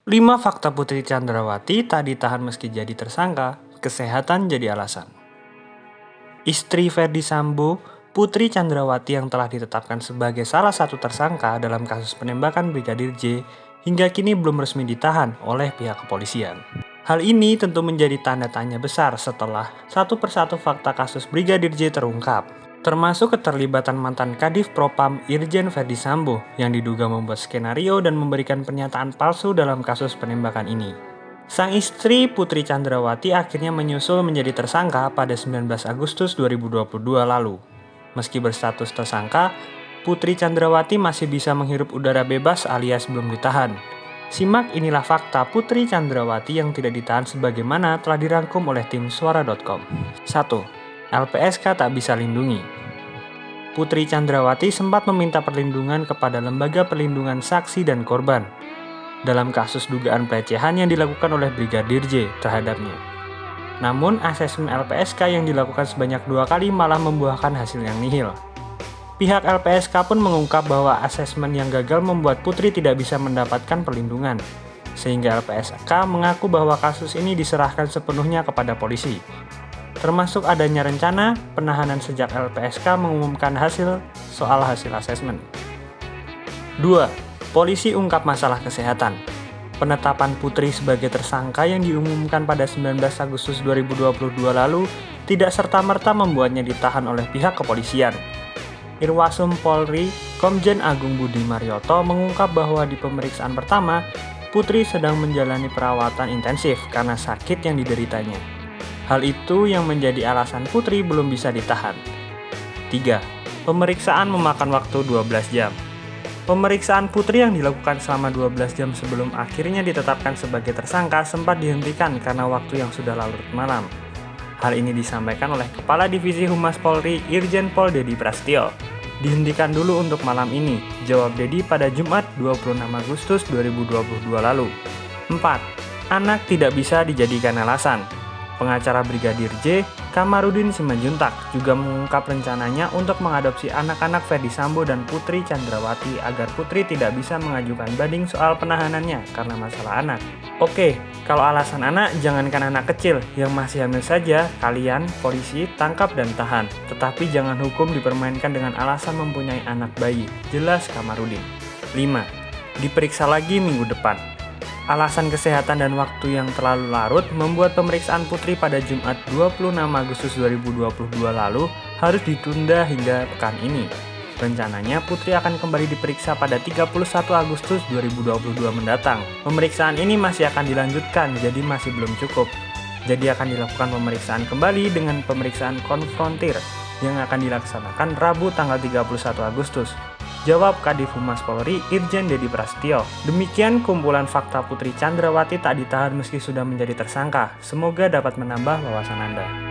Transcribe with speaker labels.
Speaker 1: 5 fakta Putri Chandrawati tak ditahan meski jadi tersangka, kesehatan jadi alasan. Istri Ferdy Sambo, Putri Chandrawati yang telah ditetapkan sebagai salah satu tersangka dalam kasus penembakan Brigadir J, hingga kini belum resmi ditahan oleh pihak kepolisian. Hal ini tentu menjadi tanda tanya besar setelah satu persatu fakta kasus Brigadir J terungkap, termasuk keterlibatan mantan Kadif Propam Irjen Ferdy Sambo yang diduga membuat skenario dan memberikan pernyataan palsu dalam kasus penembakan ini. Sang istri Putri Chandrawati akhirnya menyusul menjadi tersangka pada 19 Agustus 2022 lalu. Meski berstatus tersangka, Putri Chandrawati masih bisa menghirup udara bebas alias belum ditahan. Simak inilah fakta Putri Chandrawati yang tidak ditahan sebagaimana telah dirangkum oleh tim suara.com. 1. LPSK tak bisa lindungi. Putri Chandrawati sempat meminta perlindungan kepada Lembaga Perlindungan Saksi dan Korban dalam kasus dugaan pelecehan yang dilakukan oleh Brigadir J terhadapnya. Namun, asesmen LPSK yang dilakukan sebanyak 2 kali malah membuahkan hasil yang nihil. Pihak LPSK pun mengungkap bahwa asesmen yang gagal membuat Putri tidak bisa mendapatkan perlindungan, sehingga LPSK mengaku bahwa kasus ini diserahkan sepenuhnya kepada polisi. Termasuk adanya rencana penahanan sejak LPSK mengumumkan hasil asesmen. 2. Polisi ungkap masalah kesehatan. Penetapan Putri sebagai tersangka yang diumumkan pada 19 Agustus 2022 lalu tidak serta-merta membuatnya ditahan oleh pihak kepolisian. Irwasum Polri, Komjen Agung Budi Marioto mengungkap bahwa di pemeriksaan pertama, Putri sedang menjalani perawatan intensif karena sakit yang dideritanya. Hal itu yang menjadi alasan Putri belum bisa ditahan. 3. Pemeriksaan memakan waktu 12 jam. Pemeriksaan Putri yang dilakukan selama 12 jam sebelum akhirnya ditetapkan sebagai tersangka sempat dihentikan karena waktu yang sudah larut malam. Hal ini disampaikan oleh Kepala Divisi Humas Polri Irjen Pol Dedi Prasetyo. Dihentikan dulu untuk malam ini, jawab Dedi pada Jumat 26 Agustus 2022 lalu. 4. Anak tidak bisa dijadikan alasan. Pengacara Brigadir J, Kamarudin Simanjuntak, juga mengungkap rencananya untuk mengadopsi anak-anak Ferdy Sambo dan Putri Chandrawati agar Putri tidak bisa mengajukan banding soal penahanannya karena masalah anak. Oke, kalau alasan anak, jangankan anak kecil, yang masih hamil saja, kalian, polisi, tangkap dan tahan. Tetapi jangan hukum dipermainkan dengan alasan mempunyai anak bayi, jelas Kamarudin. 5. Diperiksa lagi minggu depan. Alasan kesehatan dan waktu yang terlalu larut membuat pemeriksaan Putri pada Jumat 26 Agustus 2022 lalu harus ditunda hingga pekan ini. Rencananya Putri akan kembali diperiksa pada 31 Agustus 2022 mendatang. Pemeriksaan ini masih akan dilanjutkan, jadi masih belum cukup. Jadi akan dilakukan pemeriksaan kembali dengan pemeriksaan konfrontir yang akan dilaksanakan Rabu tanggal 31 Agustus. Jawab Kadif Humas Polri Irjen Dedi Prasetyo. Demikian kumpulan fakta Putri Chandrawati tak ditahan meski sudah menjadi tersangka. Semoga dapat menambah wawasan Anda.